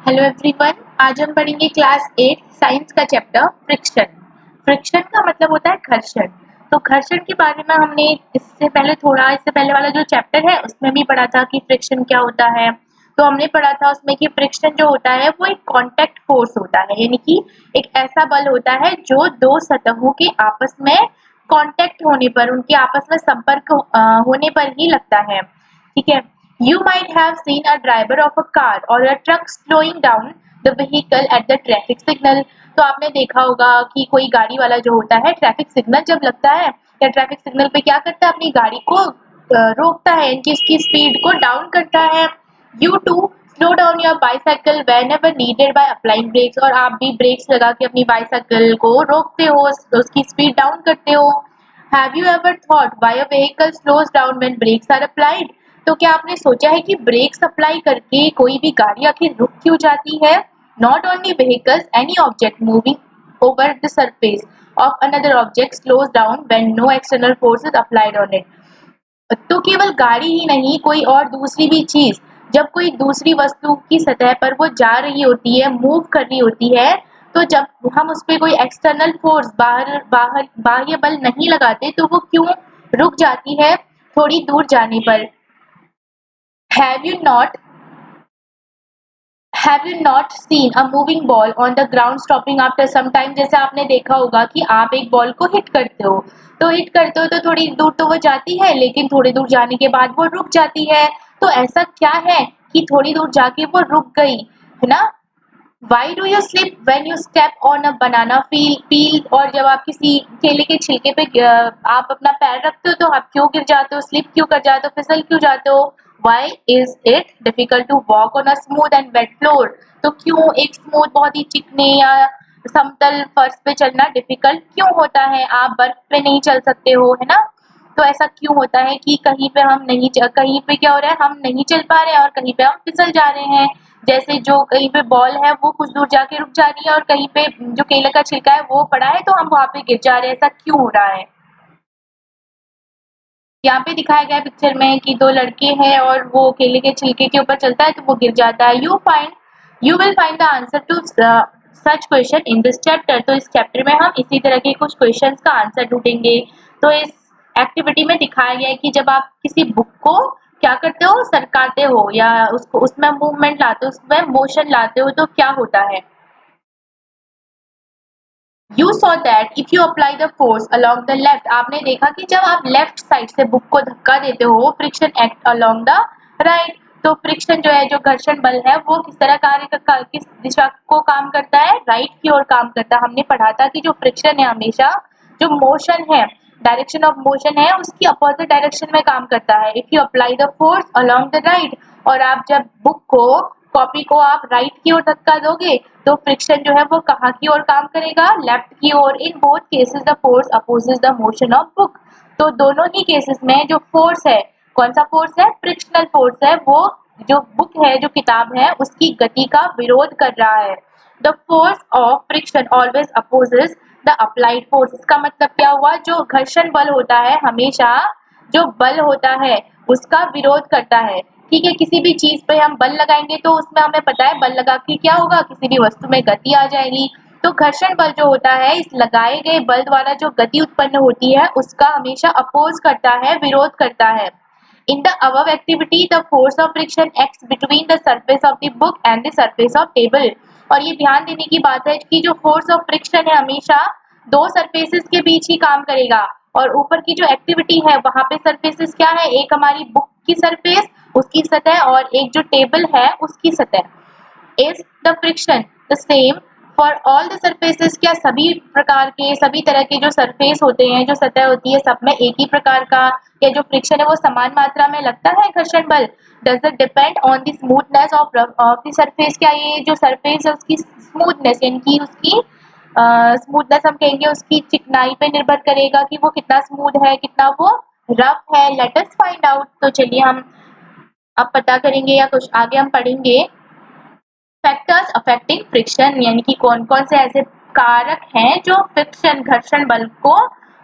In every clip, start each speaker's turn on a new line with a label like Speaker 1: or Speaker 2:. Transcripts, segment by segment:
Speaker 1: Hello everyone. आज हम पढ़ेंगे क्लास 8 साइंस का चैप्टर फ्रिक्शन। फ्रिक्शन का मतलब होता है घर्षण। तो घर्षण के बारे में हमने इससे पहले वाला जो चैप्टर है उसमें भी पढ़ा था कि फ्रिक्शन क्या होता है। तो हमने पढ़ा था उसमें कि फ्रिक्शन जो होता है वो एक कांटेक्ट फोर्स होता है, यानी कि एक ऐसा बल होता है जो दो सतहों के आपस में कांटेक्ट होने पर, उनके आपस में संपर्क होने पर ही लगता है। ठीक है। You might have seen a driver of a car or a truck slowing down the vehicle at the traffic signal। तो आपने देखा होगा कि कोई गाड़ी वाला जो होता है, ट्रैफिक सिग्नल जब लगता है या ट्रैफिक सिग्नल पे क्या करता है, अपनी गाड़ी को रोकता है, इनकी उसकी स्पीड को डाउन करता है। You too slow down your bicycle whenever needed by applying brakes। और आप भी ब्रेक्स लगा के अपनी बाइसाइकिल को रोकते हो, उसकी स्पीड डाउन करते हो। Have you ever thought why a vehicle slows down when brakes are applied? तो क्या आपने सोचा है कि ब्रेक्स अप्लाई करके कोई भी गाड़ी आखिर रुक क्यों जाती है? Not only vehicles, any object moving over the surface of another object slows down when no external force is applied on it. तो केवल गाड़ी ही नहीं, कोई और दूसरी भी चीज जब कोई दूसरी वस्तु की सतह पर वो जा रही होती है, मूव कर रही होती है, तो जब हम उस पर कोई एक्सटर्नल फोर्स बाह्य बल नहीं लगाते तो वो क्यों रुक जाती है थोड़ी दूर जाने पर। Have you not have you not seen a moving ball on the ground stopping after some time? जैसे आपने देखा होगा कि आप एक बॉल को हिट करते हो, तो थोड़ी दूर तो वो जाती है, लेकिन थोड़ी दूर जाने के बाद वो रुक जाती है। तो ऐसा क्या है कि थोड़ी दूर जाके वो रुक गई, है ना? Why do you slip when you step on a banana peel? और जब आप किसी केले के छिलके पे आप अपना पैर रखते हो तो आप क्यों गिर जाते हो, स्लिप क्यों कर जाते हो, फिसल क्यों जाते हो? Why is it difficult to walk on a smooth and wet floor? तो क्यों एक स्मूथ बहुत ही चिकने या समतल फर्श पे चलना डिफिकल्ट क्यों होता है? आप बर्फ पे नहीं चल सकते हो, है ना? तो ऐसा क्यों होता है कि कहीं पे क्या हो रहा है, हम नहीं चल पा रहे हैं और कहीं पे हम फिसल जा रहे हैं। जैसे जो कहीं पे बॉल है वो कुछ दूर जाके रुक जा रही है और कहीं पे जो केले का छिलका है वो पड़ा है तो हम वहां पे गिर जा रहे हैं। ऐसा क्यों हो रहा है? यहाँ पे दिखाया गया पिक्चर में कि दो लड़के हैं और वो केले के छिलके के ऊपर चलता है तो वो गिर जाता है। You will find the answer to such question in this chapter. तो इस चैप्टर में हम इसी तरह के कुछ क्वेश्चंस का आंसर ढूंढेंगे। तो इस एक्टिविटी में दिखाया गया है कि जब आप किसी बुक को क्या करते हो, सरकाते हो या उसको उसमें मूवमेंट लाते हो, उसमें मोशन लाते हो, तो क्या होता है। You saw that if you apply the force along the left, आपने देखा कि जब आप लेफ्ट साइड से बुक को धक्का देते हो, friction act along the right। तो फ्रिक्शन जो है, जो घर्षण बल है, वो किस तरह किस दिशा को काम करता है, राइट की ओर काम करता है। हमने पढ़ा था कि जो फ्रिक्शन है हमेशा जो मोशन है, डायरेक्शन ऑफ मोशन है, उसकी अपोजिट डायरेक्शन में काम करता है। If you apply the force along the right, और आप जब बुक को, कॉपी को आप राइट की ओर धक्का दोगे तो फ्रिक्शन जो है वो कहाँ की ओर काम करेगा, लेफ्ट की ओर। In both cases the force opposes the motion of book. तो दोनों ही केसेस में जो फोर्स है, कौन सा फोर्स है, फ्रिक्शनल फोर्स है, वो जो बुक है, जो किताब है, उसकी गति का विरोध कर रहा है। The force of friction always opposes the applied force. इसका मतलब क्या हुआ, जो घर्षण बल होता है हमेशा जो बल होता है उसका विरोध करता है। ठीक है, किसी भी चीज पे हम बल लगाएंगे तो उसमें हमें पता है बल लगा के क्या होगा, किसी भी वस्तु में गति आ जाएगी। तो घर्षण बल जो होता है, इस लगाए गए बल द्वारा जो गति उत्पन्न होती है उसका हमेशा अपोज करता है, विरोध करता है। In the above activity, the force of friction acts between the surface of the book and the surface of table। और ये ध्यान देने की बात है कि जो फोर्स ऑफ फ्रिक्शन है हमेशा दो सरफेसेस के बीच ही काम करेगा। और ऊपर की जो एक्टिविटी है वहां पे सरफेसेस क्या है, एक हमारी बुक की सरफेस, उसकी सतह, और एक जो टेबल है उसकी सतह। Is the friction the same for all the surfaces? क्या सभी प्रकार के, सभी तरह के जो सरफेस होते हैं, जो सतह होती है, सब में एक ही प्रकार का या जो फ्रिक्शन है वो समान मात्रा में लगता है घर्षण बल? Does it depend on the smoothness of the surface? क्या ये जो सरफेस है उसकी स्मूथनेस, यानी कि उसकी स्मूथनेस हम कहेंगे उसकी चिकनाई पे निर्भर करेगा कि वो कितना स्मूथ है, कितना वो रफ है। Let us find out. तो चलिए हम अब पता करेंगे या कुछ आगे हम पढ़ेंगे फैक्टर्स अफेक्टिंग फ्रिक्शन, यानी कि कौन कौन से ऐसे कारक हैं जो फ्रिक्शन, घर्षण बल को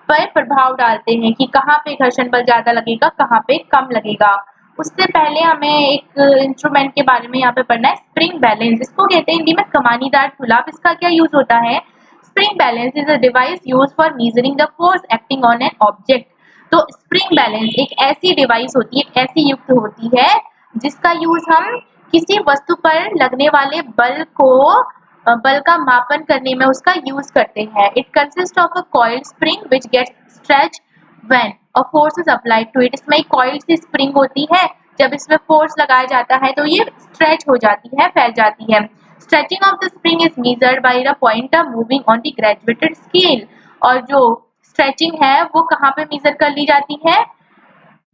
Speaker 1: पर प्रभाव डालते हैं कि कहाँ पे घर्षण बल ज्यादा लगेगा, कहाँ पे कम लगेगा। उससे पहले हमें एक इंस्ट्रूमेंट के बारे में यहाँ पे पढ़ना है, स्प्रिंग बैलेंस। इसको कहते हैं हिंदी में कमानीदार फुलाव। इसका क्या यूज होता है? Spring balance is a device use for measuring the force acting on an object. तो स्प्रिंग बैलेंस एक ऐसी डिवाइस होती है, एक ऐसी युक्त होती है जिसका यूज हम किसी वस्तु पर लगने वाले बल का मापन करने में उसका यूज करते हैं। It consist of a coiled spring which gets stretch when a force is applied to it. इसमें एक कॉइल्ड सी स्प्रिंग होती है, जब इसमें फोर्स लगाया जाता है तो ये स्ट्रेच हो जाती है, फैल जाती है। Stretching of the spring is measured by the pointer moving on the graduated scale. और जो स्ट्रेचिंग है वो कहाँ पे मेजर कर ली जाती है?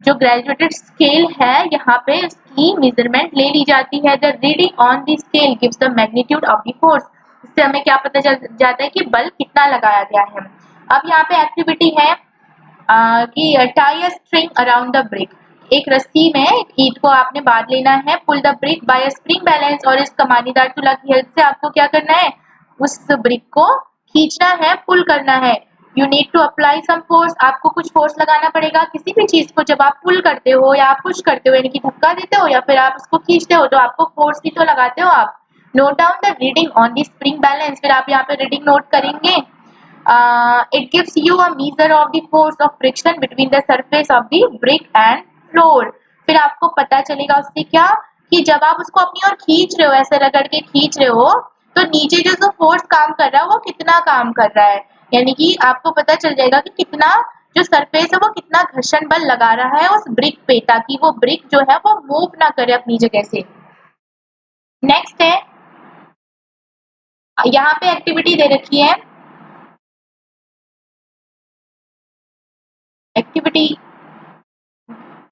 Speaker 1: जो ग्रेजुएटेड स्केल है यहाँ पे इसकी मेजरमेंट ले ली जाती है। The reading on the scale gives the magnitude of the force. इससे हमें क्या पता चल जाता है कि बल कितना लगाया गया है। अब यहाँ पे एक्टिविटी है कि tie a string around the brick. एक रस्सी में ईंट को आपने बांध लेना है। Pull the brick by a spring balance. और इस कमानीदार तुला की हेल्प से आपको क्या करना है? उस ब्रिक को खींचना है, पुल करना है। You need to apply some force. आपको कुछ फोर्स लगाना पड़ेगा किसी भी चीज को। जब आप पुल करते हो या आप पुश करते हो यानी कि धक्का देते हो या फिर आप उसको खींचते हो तो आपको फोर्स भी तो लगाते हो आप। Note down the reading on the spring balance. फिर आप यहाँ पे रीडिंग नोट करेंगे। It gives you a measure of the force of friction between the surface of the brick and floor। फिर आपको पता चलेगा उससे क्या कि जब आप उसको अपनी ओर खींच रहे हो, ऐसे रगड़ के खींच रहे हो, तो नीचे जो फोर्स काम कर रहा है वो कितना काम कर रहा है। यानी कि आपको पता चल जाएगा कि कितना जो सरफेस है वो कितना घर्षण बल लगा रहा है उस ब्रिक पे, ताकि वो ब्रिक जो है वो मूव ना करे अपनी जगह से। नेक्स्ट है, यहाँ पे एक्टिविटी दे रखी है, activity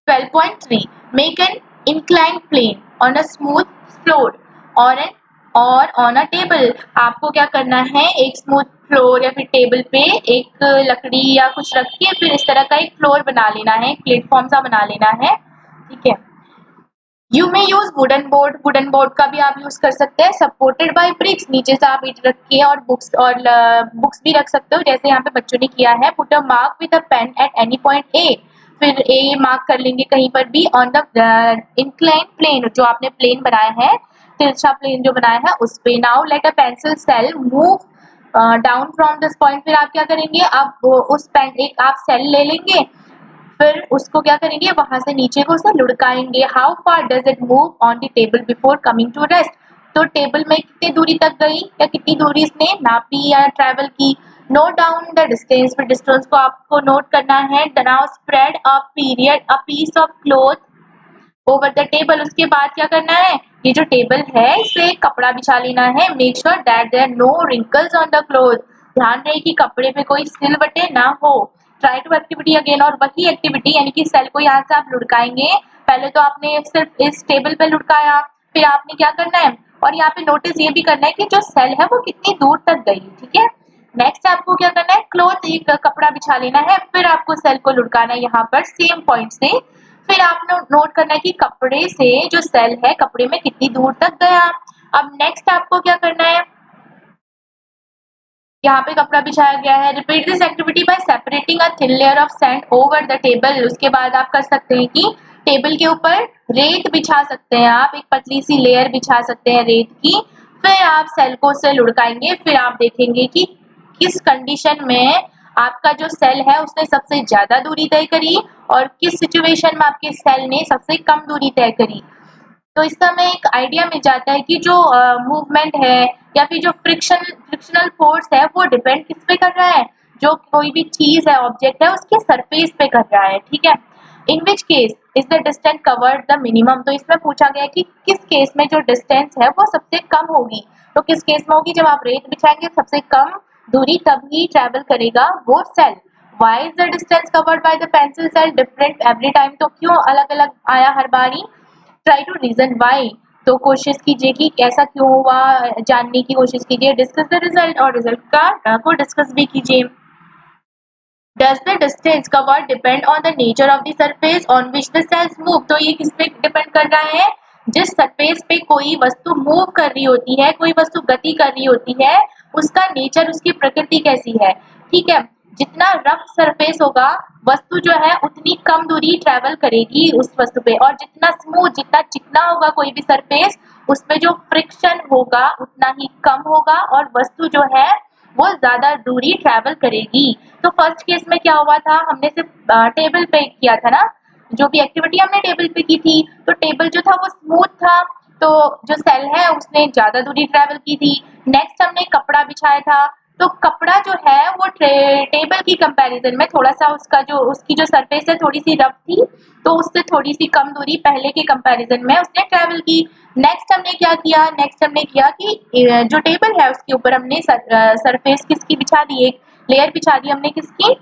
Speaker 1: 12.3 make an inclined plane on a smooth floor or on a table। आपको क्या करना है? एक स्मूथ फ्लोर या फिर टेबल पे एक लकड़ी या कुछ रख के फिर इस तरह का एक फ्लोर बना लेना है, एक प्लेटफॉर्म सा बना लेना है। ठीक है। You may use wooden board. Wooden board का भी आप यूज कर सकते हैं। Supported by bricks. नीचे से आप ईंट रख के और बुक्स भी रख सकते हो जैसे यहाँ पे बच्चों ने किया है। Put a mark with a pen at any point A. फिर ए मार्क कर लेंगे कहीं पर भी ऑन द इंक्लाइन प्लेन, जो आपने प्लेन बनाया है, तिरछा प्लेन जो बनाया है उस पे। Now let a pencil cell move down from this point. फिर आप क्या करेंगे? आप उस पेन एक आप सेल ले लेंगे, फिर उसको क्या करेंगे? वहां से नीचे को उसे लुढ़काएंगे। How far does it move on the table before coming to rest. तो टेबल में कितनी दूरी तक गई या कितनी दूरी इसने नापी या ट्रेवल की। Note down the distance. फिर डिस्टेंस को आपको नोट करना है। Now spread a piece of cloth over the table. उसके बाद क्या करना है? ये जो टेबल है इस पे एक कपड़ा बिछा लेना है। Make sure that there no wrinkles on the cloth. ध्यान रहे कि कपड़े पे कोई सिलवटें ना हो। Try to activity again. और वही एक्टिविटी यानी कि सेल को यहाँ से आप लुढ़काएंगे। पहले तो आपने सिर्फ इस टेबल पे लुढ़काया, फिर आपने क्या करना है? और यहाँ पे नोटिस ये भी करना है कि जो सेल है वो कितनी दूर तक गई। ठीक है। नेक्स्ट आपको क्या करना है? क्लॉथ, एक कपड़ा बिछा लेना है, फिर आपको सेल को लुढ़काना है यहाँ पर सेम पॉइंट से। फिर आपने नोट करना है कि कपड़े से जो सेल है कपड़े में कितनी दूर तक गया। अब नेक्स्ट आपको क्या करना है? यहाँ पे कपड़ा बिछाया गया है। Repeat this activity by separating a thin layer of sand over the table. उसके बाद आप कर सकते हैं कि टेबल के ऊपर रेत बिछा सकते हैं, आप एक पतली सी लेयर बिछा सकते हैं रेत की। फिर आप सेल को से लुढ़काएंगे। फिर आप देखेंगे कि किस कंडीशन में आपका जो सेल है उसने सबसे ज्यादा दूरी तय करी और किस सिचुएशन में आपके सेल ने सबसे कम दूरी तय करी। तो इससे हमें एक आइडिया मिल जाता है कि जो मूवमेंट है या फिर जो फ्रिक्शनल फोर्स है वो डिपेंड किस पे कर रहा है? जो कोई भी चीज है, ऑब्जेक्ट है, उसके सरफेस पे कर रहा है। ठीक है। In which case is the distance covered the minimum. तो इसमें पूछा गया कि किस केस में जो डिस्टेंस है वो सबसे कम होगी। तो किस केस में होगी? जब आप रेत बिछाएंगे सबसे कम दूरी तभी ट्रेवल करेगा वो cell. Why is the distance covered by the pencil cell different every time. तो क्यों अलग अलग आया हर बारी? Try to reason why. तो कोशिश कीजिए कि ऐसा क्यों हुआ, जानने की कोशिश कीजिए। Discuss the result. और रिजल्ट का को डिस्कस भी कीजिए। Does the distance covered depend on the nature of the surface on which the cells move. तो ये किस पे डिपेंड कर रहा है? जिस सरफेस पे कोई वस्तु मूव कर रही होती है, कोई वस्तु गति कर रही होती है, उसका नेचर, उसकी प्रकृति कैसी है। ठीक है। जितना रफ सरफेस होगा वस्तु जो है उतनी कम दूरी ट्रेवल करेगी उस वस्तु पे, और जितना स्मूथ, जितना चिकना होगा कोई भी सरफेस, उसमें जो फ्रिक्शन होगा उतना ही कम होगा और वस्तु जो है वो ज्यादा दूरी ट्रेवल करेगी। तो फर्स्ट केस में क्या हुआ था, हमने सिर्फ टेबल पे किया था ना, जो भी एक्टिविटी हमने टेबल पे की थी, तो टेबल जो था वो स्मूथ था, तो जो सेल है उसने ज्यादा दूरी ट्रेवल की थी। नेक्स्ट हमने कपड़ा बिछाया था, तो कपड़ा जो है वो टेबल की कंपैरिजन में थोड़ा सा उसकी जो सरफेस है थोड़ी सी रफ थी, तो उससे थोड़ी सी कम दूरी पहले के कंपैरिजन में उसने ट्रेवल की। नेक्स्ट हमने क्या किया, नेक्स्ट हमने किया कि जो टेबल है उसके ऊपर हमने सरफेस किसकी बिछा दी, एक लेयर बिछा दी हमने किसकी,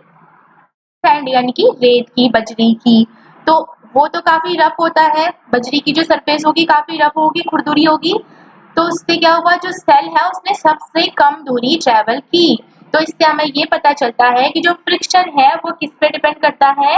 Speaker 1: सैंड यानी कि रेत की, बजरी की। तो वो तो काफी रफ होता है, बजरी की जो सरफेस होगी काफी रफ होगी, खुरदुरी होगी, तो उससे क्या हुआ, जो सेल है उसने सबसे कम दूरी ट्रेवल की। तो इससे हमें ये पता चलता है कि जो फ्रिक्शन है वो किस पे डिपेंड करता है,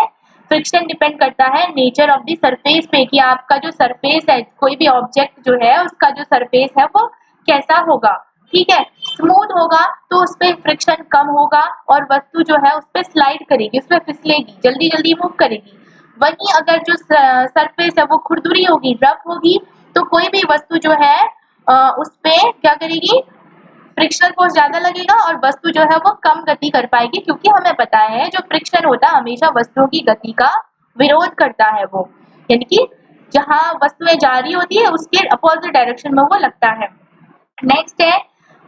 Speaker 1: फ्रिक्शन डिपेंड करता है नेचर ऑफ द सरफेस पे, कि आपका जो सरफेस है, कोई भी ऑब्जेक्ट जो है उसका जो सरफेस है वो कैसा होगा। ठीक है, स्मूथ होगा तो उस पे फ्रिक्शन कम होगा और वस्तु जो है उस पे स्लाइड करेगी, उस पे फिसलेगी, जल्दी जल्दी मूव करेगी। वहीं अगर जो सरफेस है वो खुरदुरी होगी, रफ होगी, तो कोई भी वस्तु जो है उस पे क्या करेगी, फ्रिक्शनल फोर्स ज्यादा लगेगा और वस्तु जो है वो कम गति कर पाएगी, क्योंकि हमें पता है जो फ्रिक्शन होता है हमेशा वस्तुओं की गति का विरोध करता है, वो यानी कि जहां वस्तुएं जा रही होती है उसके अपोजिट डायरेक्शन में वो लगता है। नेक्स्ट है,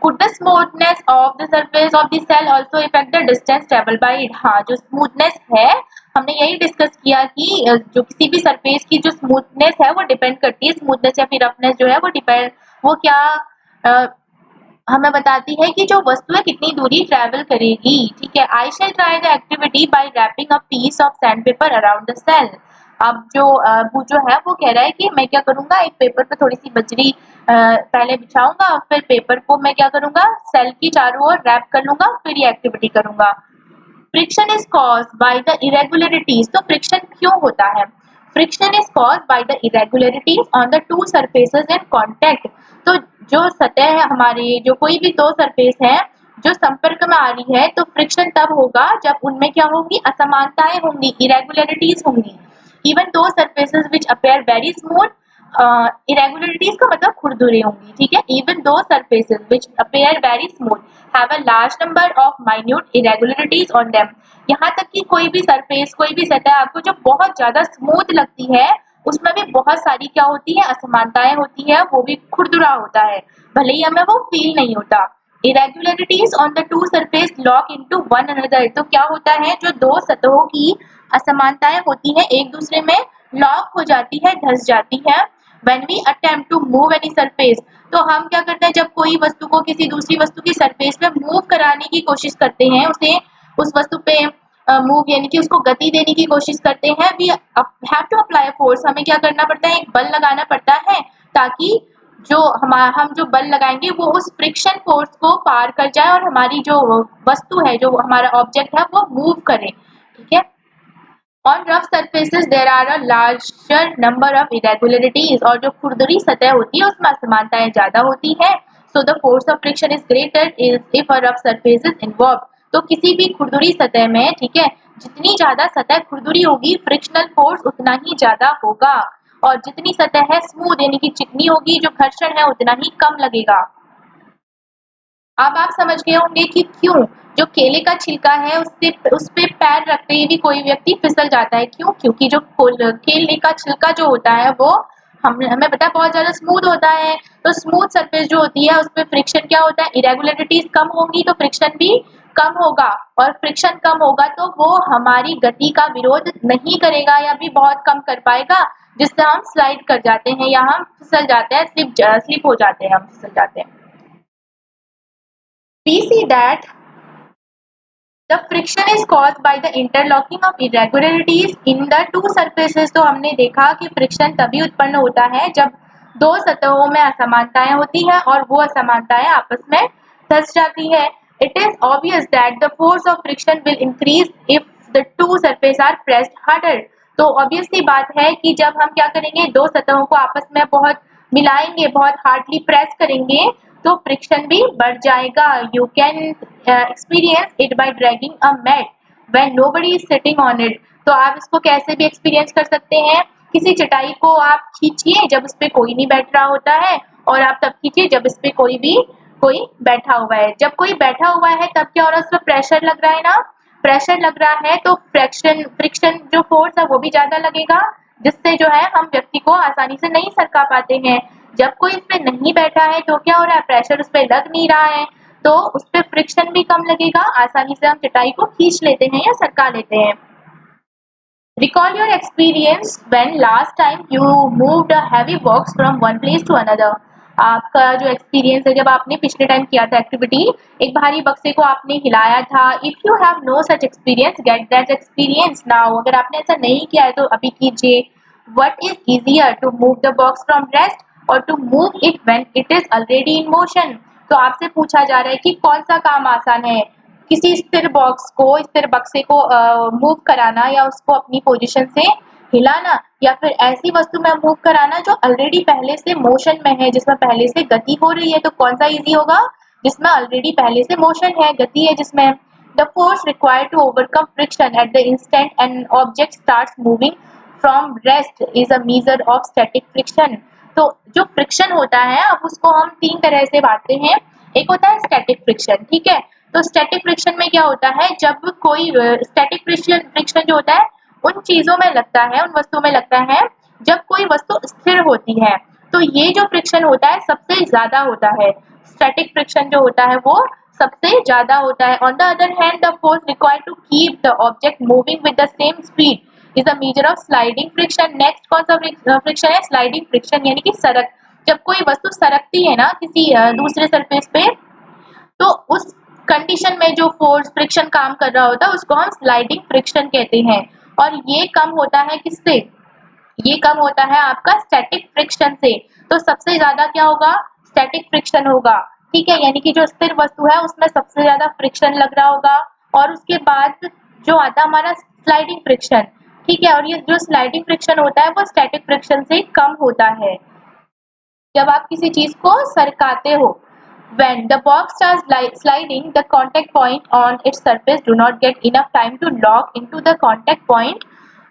Speaker 1: could the smoothness of the surface of the cell also affect the distance traveled by it? हाँ, जो स्मूथनेस है, हमने यही डिस्कस किया कि जो किसी भी सरफेस की जो स्मूथनेस है वो डिपेंड करती है, स्मूथनेस या फिर रफनेस जो है वो डिपेंड, वो क्या अ, हमें बताती है कि जो वस्तुएं कितनी दूरी ट्रेवल करेगी। ठीक है, I shall try the activity by wrapping a piece of sandpaper around the cell. अब वो जो है वो कह रहा है कि मैं क्या करूंगा, एक पेपर पे थोड़ी सी बजरी पहले बिछाऊंगा और फिर पेपर को मैं क्या करूंगा, सेल की चारों ओर रैप कर लूंगा, फिर ये एक्टिविटी करूंगा। Friction is caused by the irregularities. तो फ्रिक्शन क्यों होता है, friction is caused by the irregularities on the two surfaces in contact. तो जो सतह है हमारी, जो कोई भी दो सरफेस है जो संपर्क में आ रही है, तो फ्रिक्शन तब होगा जब उनमें क्या होंगी, असमानताएं होंगी, इरेगुलरिटीज होंगी। इवन दो सरफेसेस विच अपेयर वेरी स्मूथ, इरेगुलरिटीज का मतलब खुरदुरे होंगी। ठीक है, even though surfaces which appear very smooth have a large number of minute irregularities on them. यहाँ तक कि कोई भी सरफेस, कोई भी सतह आपको जो बहुत ज्यादा स्मूथ लगती है, उसमें भी बहुत सारी क्या होती है, असमानताएं होती है, वो भी खुरदुरा होता है, भले ही हमें वो फील नहीं होता। Irregularities on the two surface lock into one another. तो क्या होता है, जो दो सतहों की असमानताएं होती है एक दूसरे में लॉक हो जाती है, धस जाती है। When we attempt to move any surface, तो हम क्या करते हैं, जब कोई वस्तु को किसी दूसरी वस्तु की सरफेस पे मूव कराने की कोशिश करते हैं, उसे उस वस्तु पे मूव यानी कि उसको गति देने की कोशिश करते हैं, we have to apply force. हमें क्या करना पड़ता है, एक बल लगाना पड़ता है, ताकि हम जो बल लगाएंगे वो उस फ्रिक्शन फोर्स को पार कर जाए और हमारी जो वस्तु है, जो हमारा ऑब्जेक्ट है, वो मूव करे। ठीक है, On rough surfaces there are a larger number of irregularities, और जो खुरदरी सतह होती है उसमें असमानताएं ज्यादा होती है। So the force of friction is greater if a rough surface is involved। तो किसी भी खुरदरी सतह में, ठीक है, जितनी ज्यादा सतह खुरदरी होगी फ्रिक्शनल फोर्स उतना ही ज्यादा होगा, और जितनी सतह है स्मूथ यानी कि चिकनी होगी, जो घर्षण है उतना ही कम लगेगा। अब आप समझ गए होंगे कि क्यों जो केले का छिलका है उस पे पैर रखते ही भी कोई व्यक्ति फिसल जाता है, क्यों, क्योंकि जो केले का छिलका जो होता है वो हमें पता है बहुत ज्यादा स्मूथ होता है। तो स्मूथ सरफेस जो होती है उसपे फ्रिक्शन क्या होता है, इरेगुलरिटीज कम होंगी तो फ्रिक्शन भी कम होगा, और फ्रिक्शन कम होगा तो वो हमारी गति का विरोध नहीं करेगा या भी बहुत कम कर पाएगा, जिससे हम स्लाइड कर जाते हैं या हम फिसल जाते हैं, स्लिप हो जाते हैं, हम फिसल जाते हैं। We see that the friction is caused by the interlocking of irregularities in the two surfaces। तो हमने देखा कि फ्रिक्शन तभी उत्पन्न होता है जब दो सतहों में असमानताएं होती है और वो असमानताएं आपस में धस जाती है। It is obvious that the force of friction will increase if the two surfaces are pressed harder। तो ऑब्वियस सी बात है कि जब हम क्या करेंगे, दो सतहों को आपस में बहुत मिलाएंगे, बहुत हार्डली प्रेस करेंगे, तो फ्रिक्शन भी बढ़ जाएगा। You can experience it by dragging a mat when nobody is sitting on it। तो आप इसको कैसे भी एक्सपीरियंस कर सकते हैं, किसी चटाई को आप खींचिए जब उस पे कोई नहीं बैठ रहा होता है, और आप तब खींचिए जब इस पे कोई बैठा हुआ है। जब कोई बैठा हुआ है तब क्या हो रहा है, उस पर प्रेशर लग रहा है ना, प्रेशर लग रहा है तो फ्रिक्शन जो फोर्स है वो भी ज्यादा लगेगा, जिससे जो है हम व्यक्ति को आसानी से नहीं सरका पाते हैं। जब कोई इस पे नहीं बैठा है तो क्या हो रहा है, प्रेशर उस पे लग नहीं रहा है, तो उस पे फ्रिक्शन भी कम लगेगा, आसानी से हम चटाई को खींच लेते हैं या सरका लेते हैं। Recall your experience when last time you moved a heavy box from one place to another। आपका जो एक्सपीरियंस है जब आपने पिछले टाइम किया था एक्टिविटी, एक भारी बक्से को आपने हिलाया था। If you have no such experience get that experience now. अगर आपने ऐसा नहीं किया है तो अभी कीजिए। What is easier to move the box from rest or to move it when it is already in motion. तो आपसे पूछा जा रहा है कि कौन सा काम आसान है, किसी स्थिर बक्से को मूव कराना, या उसको अपनी पोजीशन से हिलाना, या फिर ऐसी वस्तु में मूव कराना जो ऑलरेडी पहले से मोशन में है, जिसमें पहले से गति हो रही है। तो कौन सा इजी होगा, जिसमें ऑलरेडी पहले से मोशन है, गति है जिसमें। The force required to overcome friction at the instant an object starts moving from rest is a measure of static friction. तो जो फ्रिक्शन होता है, अब उसको हम तीन तरह से बांटते हैं। एक होता है स्टैटिक फ्रिक्शन, ठीक है। तो स्टैटिक फ्रिक्शन में क्या होता है, जब कोई स्टैटिक फ्रिक्शन जो होता है उन चीजों में लगता है, उन वस्तुओं में लगता है जब कोई वस्तु स्थिर होती है। तो ये जो फ्रिक्शन होता है सबसे ज्यादा होता है, स्टैटिक फ्रिक्शन जो होता है वो सबसे ज्यादा होता है। On the other hand the force required to keep the object moving with the same speed is a measure of sliding friction. Next कौन सा फ्रिक्शन है, स्लाइडिंग फ्रिक्शन, यानी कि सरक, जब कोई वस्तु सरकती है ना किसी दूसरे सरफेस पे, तो उस कंडीशन में जो फोर्स फ्रिक्शन काम कर रहा होता है उसको हम स्लाइडिंग फ्रिक्शन कहते हैं। और ये कम होता है किससे, ये कम होता है आपका स्टैटिक फ्रिक्शन से। तो सबसे ज्यादा क्या होगा, स्टैटिक फ्रिक्शन होगा, ठीक है। यानी कि जो स्थिर वस्तु है उसमें सबसे ज्यादा फ्रिक्शन लग रहा होगा, और उसके बाद जो आता है हमारा स्लाइडिंग फ्रिक्शन, ठीक है। और ये जो स्लाइडिंग फ्रिक्शन होता है वो स्टैटिक फ्रिक्शन से कम होता है जब आप किसी चीज को सरकाते हो। When the box starts sliding, the contact point on its surface do not get enough time to lock into the contact point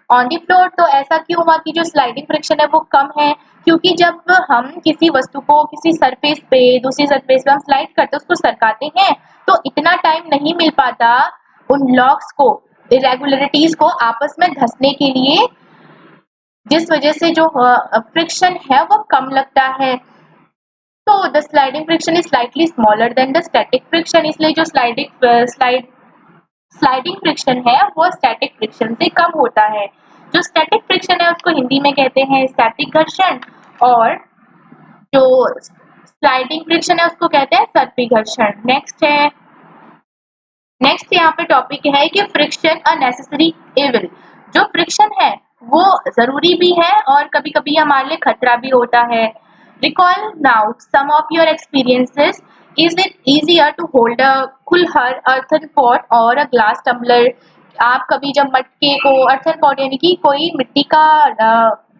Speaker 1: on the floor। तो ऐसा क्यों हुआ कि जो स्लाइडिंग फ्रिक्शन है वो कम है, क्योंकि जब हम किसी वस्तु को किसी सरफेस पे दूसरी सरफेस पे हम स्लाइड करते हैं, उसको सरकाते हैं, तो इतना टाइम नहीं मिल पाता उन लॉक्स को, इरेगुलरिटीज को आपस में धंसने के लिए, जिस वजह से जो फ्रिक्शन है वो कम लगता है। तो the sliding friction is slightly smaller than the static friction. इसलिए जो स्लाइडिंग फ्रिक्शन है वो स्टैटिक फ्रिक्शन से कम होता है। जो स्टैटिक फ्रिक्शन है उसको हिंदी में कहते हैं स्टैटिक घर्षण, और जो स्लाइडिंग फ्रिक्शन है उसको कहते हैं सर्पी घर्षण। नेक्स्ट यहाँ पे टॉपिक है कि फ्रिक्शन अ नेसेसरी इविल। जो फ्रिक्शन है वो जरूरी भी है और कभी कभी हमारे लिए खतरा भी होता है। Recall now some of your experiences. Is it easier to hold a कुल्हड़ earthen pot or a glass tumbler? आप कभी जब मटके को, earthen pot यानी कि कोई मिट्टी का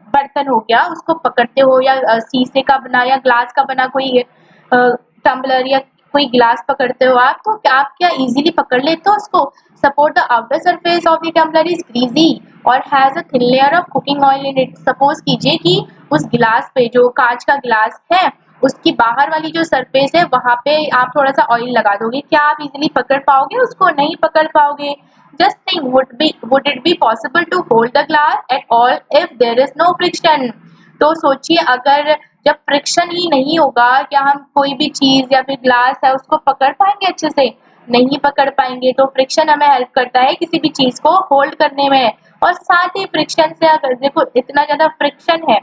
Speaker 1: बर्तन हो गया, उसको पकड़ते हो, या शीशे का बना या ग्लास का बना कोई टम्बलर या कोई ग्लास पकड़ते हो आप, तो आप क्या इजीली पकड़ लेते हो उसको। Suppose the outer surface of the tumbler is greasy और has a thin layer of cooking oil in it. Suppose कीजिए कि उस गिलास पे, जो कांच का गिलास है, उसकी बाहर वाली जो सरफेस है वहां पे आप थोड़ा सा ऑयल लगा दोगे, क्या आप इजीली पकड़ पाओगे उसको? नहीं पकड़ पाओगे। Just think, would it be possible to hold the glass at all if there is no friction. तो सोचिए, अगर जब फ्रिक्शन ही नहीं होगा, क्या हम कोई भी चीज या फिर ग्लास है उसको पकड़ पाएंगे अच्छे से? नहीं पकड़ पाएंगे। तो फ्रिक्शन हमें हेल्प करता है किसी भी चीज को होल्ड करने में। और साथ ही फ्रिक्शन से, अगर देखो इतना ज्यादा फ्रिक्शन है,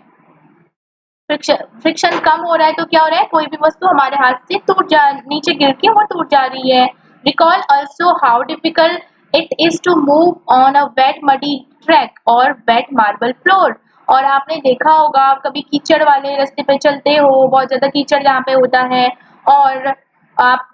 Speaker 1: फ्रिक्शन कम हो रहा है तो क्या हो रहा है, कोई भी वस्तु हमारे हाथ से नीचे गिर के वो टूट जा रही है। Recall also how difficult it is to move on a wet muddy track और वेट मार्बल फ्लोर। और आपने देखा होगा, कभी कीचड़ वाले रास्ते पे चलते हो, बहुत ज्यादा कीचड़ जहाँ पे होता है, और आप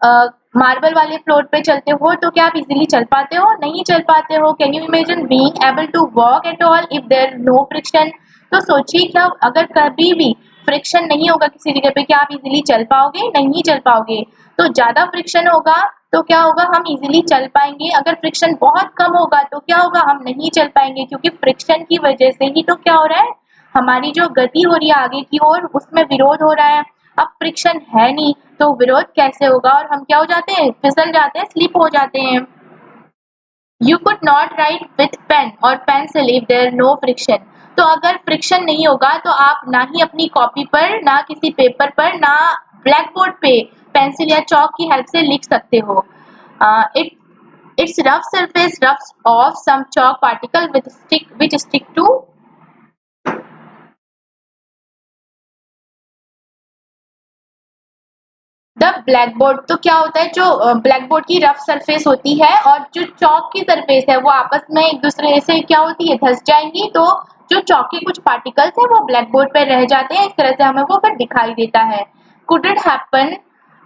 Speaker 1: मार्बल वाले फ्लोर पे चलते हो, तो क्या आप इजीली चल पाते हो? नहीं चल पाते हो। Can you imagine being able to walk at all if there no friction? तो सोचिए, क्या अगर कभी भी फ्रिक्शन नहीं होगा किसी जगह पे, क्या आप इजीली चल पाओगे? नहीं चल पाओगे। तो ज्यादा फ्रिक्शन होगा तो क्या होगा, हम इजीली चल पाएंगे। अगर फ्रिक्शन बहुत कम होगा तो क्या होगा, हम नहीं चल पाएंगे, क्योंकि फ्रिक्शन की वजह से ही तो क्या हो रहा है, हमारी जो गति हो रही है आगे की ओर उसमें विरोध हो रहा है। अब फ्रिक्शन है नहीं तो विरोध कैसे होगा, और हम क्या हो जाते हैं, फिसल जाते हैं, स्लिप हो जाते हैं। You could not write with pen और pencil if there no friction. तो अगर फ्रिक्शन नहीं होगा तो आप ना ही अपनी कॉपी पर, ना किसी पेपर पर, ना ब्लैक बोर्ड पे पेंसिल या चौक की हेल्प से लिख सकते हो। It its rough surface rubs off some chalk particle with stick which stick to the black board. तो क्या होता है, जो ब्लैक बोर्ड की रफ सरफेस होती है और जो चौक की सरफेस है वो आपस में एक दूसरे से क्या होती है, धस जाएंगी। तो जो चौक के कुछ पार्टिकल्स है वो ब्लैक बोर्ड पर रह जाते हैं, इस तरह से हमें वो फिर दिखाई देता है। Could it happen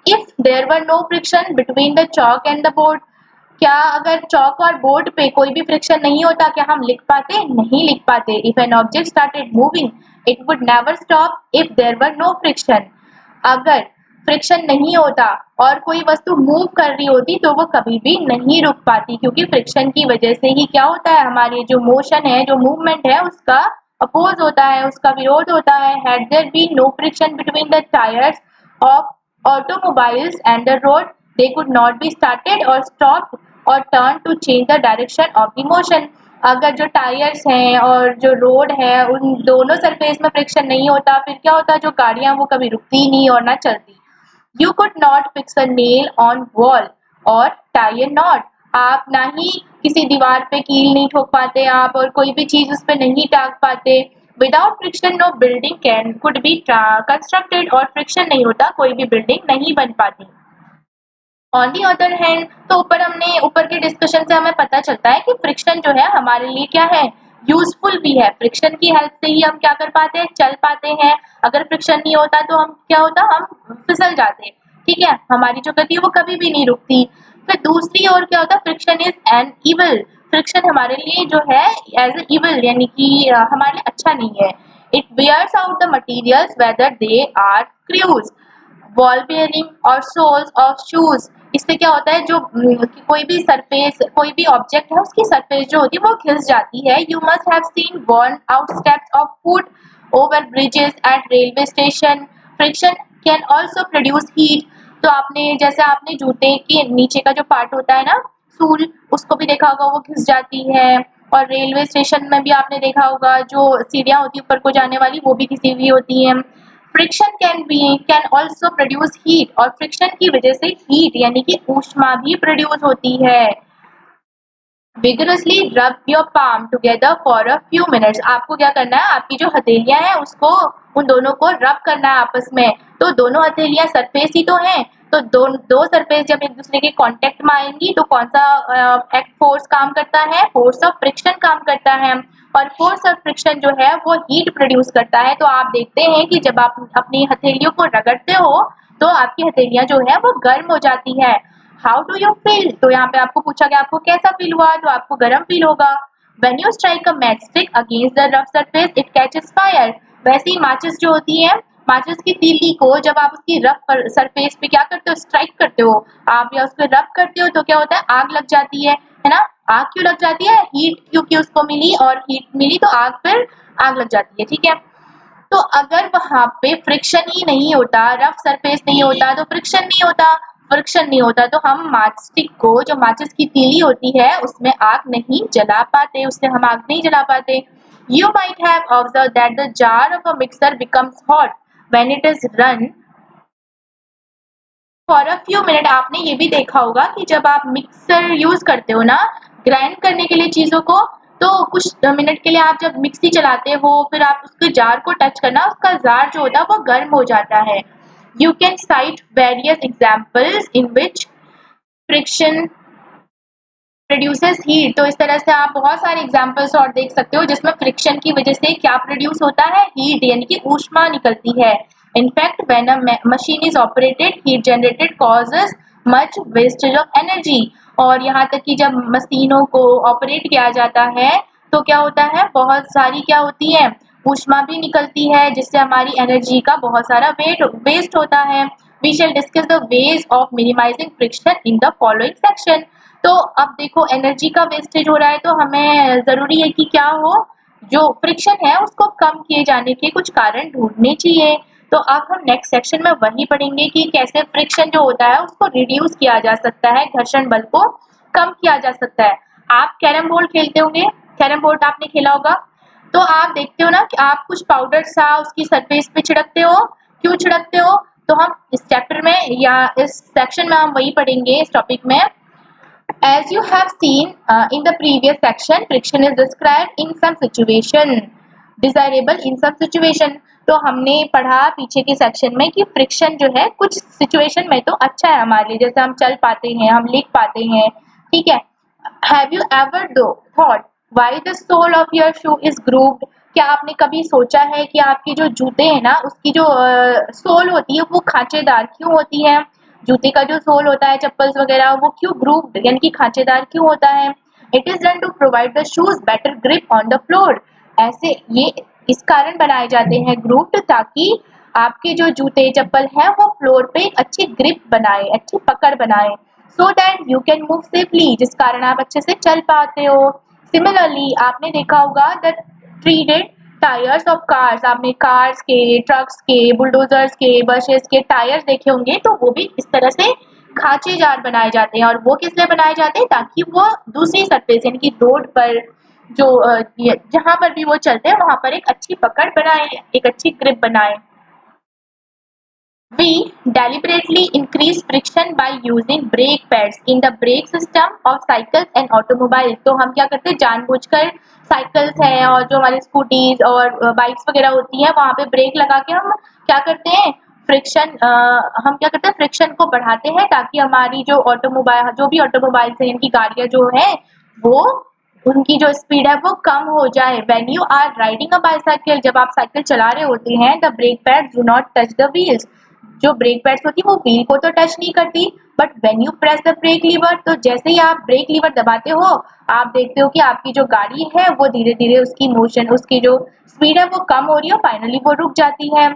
Speaker 1: if there were no friction between the chalk and the board. क्या अगर चौक और बोर्ड पे कोई भी फ्रिक्शन नहीं होता, क्या हम लिख पाते, नहीं लिख पाते। If an object started moving it would never stop if there were no friction. अगर फ्रिक्शन नहीं होता और कोई वस्तु मूव कर रही होती तो वो कभी भी नहीं रुक पाती, क्योंकि फ्रिक्शन की वजह से ही क्या होता है, हमारे जो मोशन है, जो मूवमेंट है, उसका अपोज होता है, उसका विरोध होता है। Had there been no friction between the tyres of automobiles and the road they could not be started or stopped or turned to change the direction of the motion। अगर जो टायर्स हैं और जो रोड है उन दोनों surface में friction नहीं होता, फिर क्या होता, जो गाड़ियां वो कभी रुकती ही नहीं और ना चलती। You could not fix a nail on wall और टाई ए नॉट। आप ना ही किसी दीवार पे कील नहीं ठोक पाते आप, और कोई भी चीज उस पे नहीं टाक पाते। Without friction no building can could be constructed. और फ्रिक्शन नहीं होता कोई भी बिल्डिंग नहीं बन पाती। ऑन दी अदर हैंड, तो ऊपर के डिस्कशन से हमें पता चलता है कि फ्रिक्शन जो है हमारे लिए क्या है, यूजफुल भी है। फ्रिक्शन की हेल्प से ही हम क्या कर पाते हैं, चल पाते हैं। अगर फ्रिक्शन नहीं होता तो हम क्या होता, हम फिसल जाते। ठीक है, हमारी जो गति है वो कभी भी नहीं रुकती। फिर दूसरी ओर क्या होता है, friction is an evil. Friction हमारे लिए जो है एज ए इवल, यानी कि हमारे लिए अच्छा नहीं है। It wears out the materials whether they are screws, ball bearing और सोल्स ऑफ शूज। इससे क्या होता है, जो कि कोई भी सरफेस, कोई भी ऑब्जेक्ट है उसकी सरफेस जो होती है वो घिस जाती है। You must have seen worn out steps of foot over bridges eight railway station. Friction can also produce heat. तो आपने जूते के नीचे का जो पार्ट होता है ना, सूल, उसको भी देखा होगा, वो घिस जाती है। और रेलवे स्टेशन में भी आपने देखा होगा, जो सीढ़ियां होती है ऊपर को जाने वाली वो भी घिसी हुई होती हैं। Friction can also produce heat. और फ्रिक्शन की वजह से हीट यानी कि ऊष्मा भी प्रोड्यूस होती है। Vigorously rub your palm together for a few minutes. आपको क्या करना है, आपकी जो हथेलियां हैं उसको, उन दोनों को रब करना है आपस में। तो दोनों हथेलियां सरफेस ही तो हैं, तो दो सरफेस जब एक दूसरे के कांटेक्ट में आएंगी तो कौन सा एक्ट फोर्स काम करता है, फोर्स ऑफ फ्रिक्शन काम करता है। और फोर्स ऑफ फ्रिक्शन जो है वो हीट प्रोड्यूस करता है। तो आप देखते हैं कि जब आप अपनी हथेलियों को रगड़ते हो तो आपकी हथेलियां जो है वो गर्म हो जाती है। हाउ डू यू फील, तो यहाँ पे आपको पूछा गया आपको कैसा फील हुआ, तो आपको गर्म फील होगा। When you strike a match stick against the rough surface it catches fire. वैसे ही माचिस जो होती है, माचिस की तीली को जब आप उसकी रफ सरफेस पे क्या करते हो, स्ट्राइक करते हो आप या उसको रब करते हो, तो क्या होता है, आग लग जाती है ना। आग क्यों लग जाती है, हीट क्योंकि उसको मिली, और हीट मिली तो आग फिर आग लग जाती है। ठीक है, तो अगर वहां पे फ्रिक्शन ही नहीं होता, रफ सरफेस नहीं होता, तो फ्रिक्शन नहीं होता तो हम माचिस को, जो माचिस की तीली होती है उसमें आग नहीं जला पाते, उससे हम आग नहीं जला पाते। You might have observe that the jar of a mixer becomes hot when it is run for a few minute. आपने ये भी देखा होगा कि जब आप मिक्सर यूज करते हो ना, ग्राइंड करने के लिए चीजों को, तो कुछ मिनट के लिए आप जब मिक्सी चलाते हो फिर आप उसके जार को टच करना, उसका जार जो होता है वो गर्म हो जाता है। You can site various examples in which friction produces heat. तो इस तरह से आप बहुत सारे एग्जांपल्स और देख सकते हो जिसमें फ्रिक्शन की वजह से क्या प्रोड्यूस होता है, हीट यानी कि ऊष्मा निकलती है। In fact when a machine is operated heat generated causes much wastage of energy. और यहाँ तक कि जब मशीनों को ऑपरेट किया जाता है तो क्या होता है, बहुत सारी क्या होती है, ऊष्मा भी निकलती है, जिससे हमारी एनर्जी का बहुत सारा वेट वेस्ट होता है। We shall discuss the ways of minimizing friction in the following section. तो अब देखो एनर्जी का वेस्टेज हो रहा है, तो हमें जरूरी है कि क्या हो, जो फ्रिक्शन है उसको कम किए जाने के कुछ कारण ढूंढने चाहिए। तो अब हम नेक्स्ट सेक्शन में वही पढ़ेंगे कि कैसे फ्रिक्शन जो होता है उसको रिड्यूस किया जा सकता है, घर्षण बल को कम किया जा सकता है। आप कैरम बोर्ड खेलते होंगे, कैरम बोर्ड आपने खेला होगा, तो आप देखते हो ना कि आप कुछ पाउडर सा उसकी सरफेस पे छिड़कते हो। क्यों छिड़कते हो? तो हम इस चैप्टर में या इस सेक्शन में हम वही पढ़ेंगे इस टॉपिक में। As you have seen in the previous section, friction is described in some situation, desirable in some situation. तो हमने पढ़ा पीछे के सेक्शन में कि फ्रिक्शन जो है कुछ सिचुएशन में तो अच्छा है हमारे लिए, जैसे हम चल पाते हैं, हम लिख पाते हैं, ठीक है। Have you ever thought why the sole of your shoe is grooved? क्या आपने कभी सोचा है कि आपके जो जूते हैं ना उसकी जो सोल होती है वो खांचेदार क्यों होती है? जूते का जो सोल होता है चप्पल्स वगैरह वो क्यों ग्रूव्ड यानी कि खांचेदार क्यों होता है? It is done to provide the shoes better grip on the floor. ऐसे ये इस कारण बनाए जाते हैं ग्रूव्ड, ताकि आपके जो जूते चप्पल है वो फ्लोर पे एक अच्छी ग्रिप बनाए, अच्छी पकड़ बनाए, so that you can move safely, जिस कारण आप अच्छे से चल पाते हो। सिमिलरली आपने देखा होगा द ट्रीडेड टायर्स ऑफ कार्स, आपने कार्स के, ट्रक्स के, बुलडोजर्स के, बसेस के टायर्स देखे होंगे, तो वो भी इस तरह से खांचेदार बनाए जाते हैं। और वो किस लिए बनाए जाते हैं? ताकि वो दूसरी सरफेस यानी कि रोड पर जो जहां पर भी वो चलते हैं वहां पर एक अच्छी पकड़ बनाए, एक अच्छी ग्रिप बनाए। We deliberately increase friction by using brake pads in the brake system of cycles and automobiles। तो हम क्या करते हैं, जानबूझकर साइकिल्स हैं और जो हमारी स्कूटीज और बाइक्स वगैरह होती हैं वहां पे ब्रेक लगा के हम क्या करते हैं, फ्रिक्शन हम क्या करते हैं, फ्रिक्शन को बढ़ाते हैं, ताकि हमारी जो ऑटोमोबाइल जो भी ऑटोमोबाइल्स हैं इनकी गाड़ियां जो है वो उनकी जो स्पीड है वो कम हो जाए। When you are riding a bicycle, जब आप साइकिल चला रहे होते हैं, the brake pad do not touch the wheels. जो ब्रेक पैड्स होती है वो व्हील को तो टच नहीं करती, but when you press the brake lever, तो जैसे ही आप ब्रेक लीवर दबाते हो आप देखते हो कि आपकी जो गाड़ी है वो धीरे धीरे उसकी मोशन, उसकी जो स्पीड है वो कम हो रही है, फाइनली वो रुक जाती है।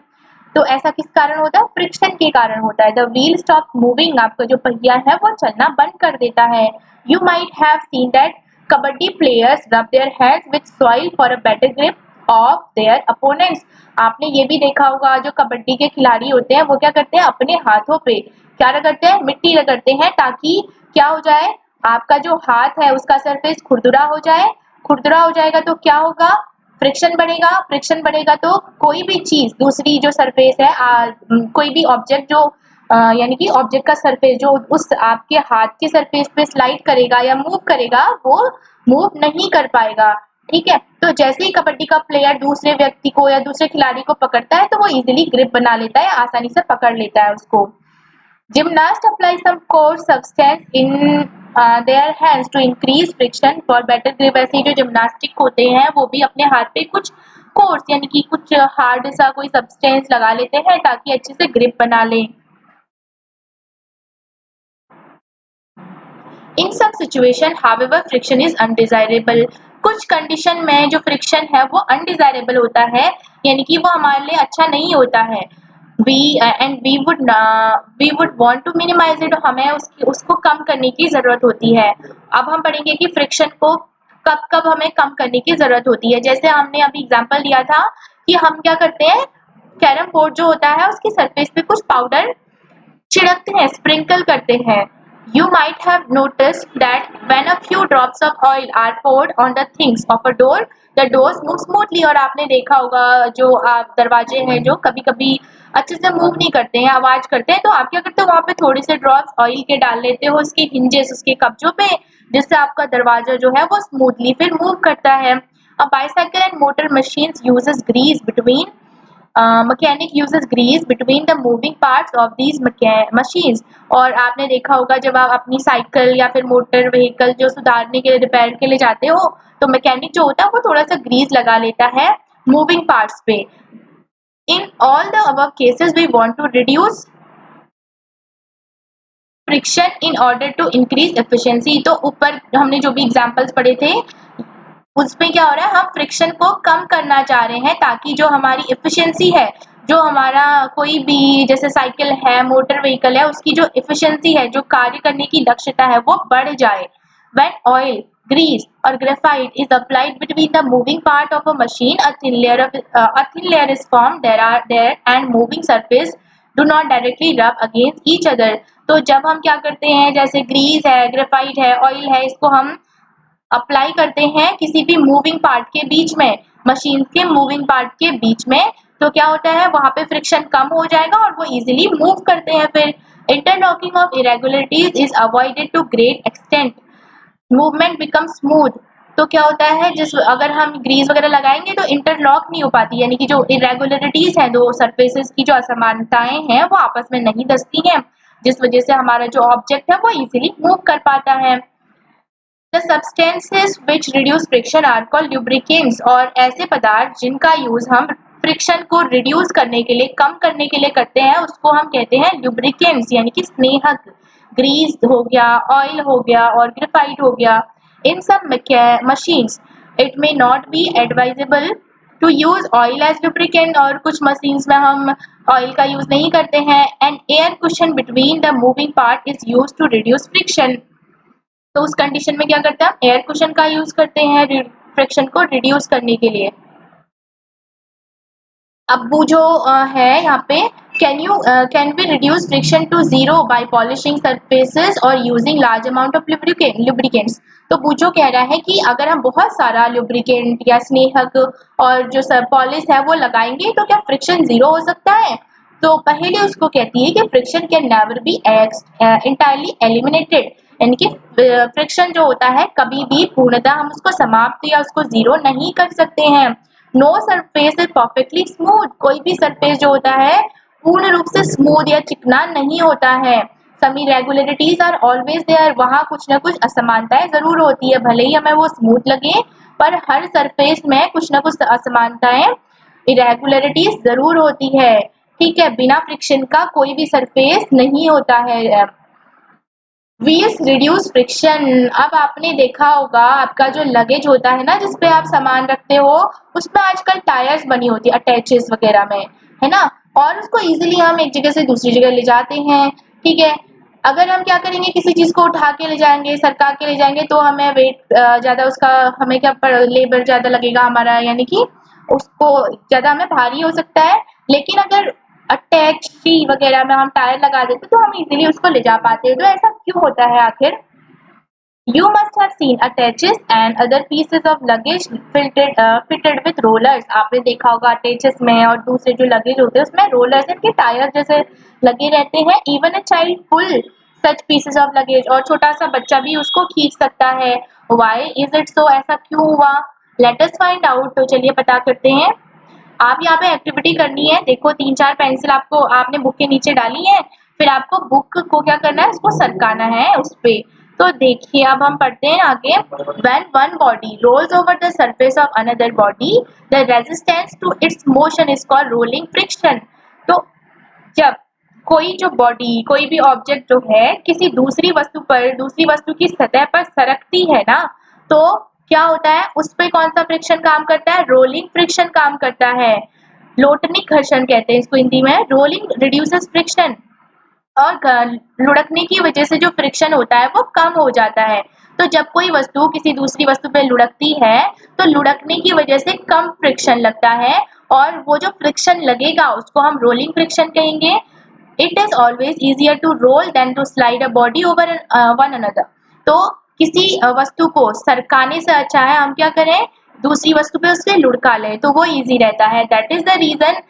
Speaker 1: तो ऐसा किस कारण होता है? फ्रिक्शन के कारण होता है। द व्हील स्टॉप मूविंग, आपका जो पहिया है वो चलना बंद कर देता है। You might have seen that kabaddi players rub their hands with soil for a better grip of their opponents. आपने ये भी देखा होगा जो कबड्डी के खिलाड़ी होते हैं वो क्या करते हैं, अपने हाथों पे क्या रगड़ते हैं, मिट्टी रगड़ते हैं, ताकि क्या हो जाए, आपका जो हाथ है उसका सरफेस खुरदुरा हो जाए। खुरदुरा हो जाएगा तो क्या होगा, फ्रिक्शन बढ़ेगा। फ्रिक्शन बढ़ेगा तो कोई भी चीज दूसरी जो सरफेस है कोई भी ऑब्जेक्ट जो यानी कि ऑब्जेक्ट का सरफेस जो उस आपके हाथ के सरफेस पे स्लाइड करेगा या मूव करेगा वो मूव नहीं कर पाएगा, ठीक है। तो जैसे ही कबड्डी का प्लेयर दूसरे व्यक्ति को या दूसरे खिलाड़ी को पकड़ता है तो वो इजीली ग्रिप बना लेता है, आसानी से पकड़ लेता है उसको। Gymnasts apply some coarse substance in their hands to increase friction for better grip। ऐसे जो जिम्नास्टिक होते हैं वो भी अपने हाथ पे कुछ कोर्स यानी कि कुछ हार्ड सा कोई सब्सटेंस लगा लेते हैं ताकि अच्छे से ग्रिप बना लें। In some situation however friction is undesirable. कुछ कंडीशन में जो फ्रिक्शन है वो अनडिजायरेबल होता है, यानी कि वो हमारे लिए अच्छा नहीं होता है। We would want to minimize it, हमें उसको कम करने की जरूरत होती है। अब हम पढ़ेंगे कि फ्रिक्शन को कब कब हमें कम करने की जरूरत होती है। जैसे हमने अभी एग्जांपल दिया था कि हम क्या करते हैं, कैरम बोर्ड जो होता है उसकी सरफेस पे कुछ पाउडर छिड़कते हैं, स्प्रिंकल करते हैं। You might have noticed that when a few drops of oil are poured on the things of a door, the doors move smoothly। और आपने देखा होगा जो आप दरवाजे हैं जो कभी कभी अच्छे से मूव नहीं करते हैं, आवाज करते हैं, तो आप क्या करते हो, वहां पे थोड़े से ड्रॉप्स ऑयल के डाल लेते हो उसके हिंजेस, उसके कब्जों पे, जिससे आपका दरवाजा जो है वो स्मूथली फिर मूव करता है। A bicycle and motor machines uses grease between mechanic uses grease between the moving parts of these machines। और आपने देखा होगा जब आप अपनी साइकिल या फिर मोटर व्हीकल जो सुधारने के लिए, रिपेयर के लिए जाते हो, तो मैकेनिक जो होता है वो थोड़ा सा ग्रीस लगा लेता है मूविंग पार्ट्स पे। In all the above cases we want to reduce friction in order to increase efficiency. तो ऊपर हमने जो भी एग्जांपल्स पढ़े थे उसमें क्या हो रहा है, हम फ्रिक्शन को कम करना चाह रहे हैं ताकि जो हमारी एफिशिएंसी है, जो हमारा कोई भी जैसे साइकिल है, मोटर व्हीकल है, उसकी जो एफिशिएंसी है, जो कार्य करने की दक्षता है, वो बढ़ जाए। When oil, grease or graphite is applied between the moving part of a machine, a thin layer is formed there and moving surface do not directly rub against each other. तो जब हम क्या करते हैं, जैसे ग्रीस है, graphite है, oil है, इसको हम अप्लाई करते हैं किसी भी मूविंग पार्ट के बीच में, मशीन के मूविंग पार्ट के बीच में, तो क्या होता है, वहां पे फ्रिक्शन कम हो जाएगा और वो इजीली मूव करते हैं। फिर interlocking of irregularities is avoided to great extent, movement become smooth. तो क्या होता है, जिस अगर हम ग्रीस वगैरह लगाएंगे तो इंटरलॉक नहीं हो पाती, यानी कि जो इरेगुलरिटीज हैं, दो सरफेसेस की जो असमानताएं हैं वो आपस में नहीं दसती हैं, जिस वजह से हमारा जो ऑब्जेक्ट है वो इजीली मूव कर पाता है। The substances which reduce friction are called lubricants, और ऐसे पदार्थ जिनका यूज हम फ्रिक्शन को रिड्यूस करने के लिए, कम करने के लिए करते हैं, उसको हम कहते हैं lubricants, यानी कि स्नेहक। ग्रीस हो गया, ऑयल हो गया और ग्रेफाइट हो गया। इन सब machines it may not be advisable to use oil as lubricant, और कुछ मशीन्स में हम ऑयल का यूज नहीं करते हैं। And air cushion between the moving part is use to reduce friction, तो उस कंडीशन में क्या करते हैं, हम एयर कुशन का यूज करते हैं फ्रिक्शन को रिड्यूस करने के लिए। अब वो जो है यहाँ पे, can be reduce friction to zero by polishing surfaces और using large amount of lubricants. तो बूजो कह रहा है कि अगर हम बहुत सारा लुब्रिकेंट या स्नेहक और जो सब पॉलिश है वो लगाएंगे तो क्या फ्रिक्शन जीरो हो सकता है। तो पहले उसको कहती है कि friction can never be entirely eliminated, यानी कि फ्रिक्शन जो होता है कभी भी पूर्णतः हम उसको समाप्त या उसको जीरो नहीं कर सकते हैं। No surface is perfectly smooth, कोई भी सरफेस जो होता है पूर्ण रूप से स्मूथ या चिकना नहीं होता है। सम इरेगुलरिटीज आर ऑलवेज देयर, वहाँ कुछ ना कुछ असमानताएं जरूर होती है, भले ही हमें वो स्मूथ लगे पर हर सरफेस में कुछ ना कुछ असमानताएं, इरेगुलरिटीज जरूर होती है। ठीक है, बिना फ्रिक्शन का कोई भी सरफेस नहीं होता है। व्हील्स रिड्यूस फ्रिक्शन, अब आपने देखा होगा आपका जो लगेज होता है ना, जिसपे आप सामान रखते हो, उसमें आजकल टायर्स बनी होती है अटैचेस वगैरह में, है ना, और उसको इजीली हम एक जगह से दूसरी जगह ले जाते हैं। ठीक है, अगर हम क्या करेंगे, किसी चीज को उठा के ले जाएंगे, सरका के ले जाएंगे, तो हमें वेट ज्यादा, उसका हमें क्या लेबर ज्यादा लगेगा हमारा, यानी कि उसको ज्यादा हमें भारी हो सकता है। लेकिन अगर अटैची वगैरह में हम टायर लगा देते तो हम इजीली उसको ले जा पाते हैं। तो ऐसा क्यों होता है आखिर। You must have seen attaches and other pieces of luggage fitted with rollers. आपने देखा होगा attaches में और दूसरे जो लगेज होते हैं उसमें रोलर्स, इनके टायर जैसे लगे रहते हैं। Even a child pull such pieces of luggage, और छोटा सा बच्चा भी उसको खींच सकता है। Why is it so, ऐसा क्यों हुआ। Let us find out, तो चलिए पता करते हैं। आप यहाँ पे एक्टिविटी करनी है, देखो 3-4 पेंसिल आपको आपने बुक के नीचे डाली है, फिर आपको बुक को क्या करना है, उसको सरकाना है उस पे। तो देखिए अब हम पढ़ते हैं आगे। When one body rolls over the surface of another body, the resistance to its motion is called rolling friction. तो जब कोई जो बॉडी, कोई भी ऑब्जेक्ट जो है किसी दूसरी वस्तु पर, दूसरी वस्तु की सतह पर सरकती है ना, तो क्या होता है, उस पर कौन सा फ्रिक्शन काम करता है, रोलिंग फ्रिक्शन काम करता है। लोटनिक घर्षण कहते हैं इसको हिंदी में। रोलिंग रिड्यूसेस फ्रिक्शन, और लुढ़कने की वजह से जो फ्रिक्शन होता है वो कम हो जाता है। तो जब कोई वस्तु किसी दूसरी वस्तु पे लुढ़कती है तो लुढ़कने की वजह से कम फ्रिक्शन लगता है, और वो जो फ्रिक्शन लगेगा उसको हम रोलिंग फ्रिक्शन कहेंगे। It is always easier to roll than to slide a body over one another. तो किसी वस्तु को सरकाने से अच्छा है हम क्या करें, दूसरी वस्तु पे उससे लुढ़का लें, तो वो इजी रहता है। That is the reason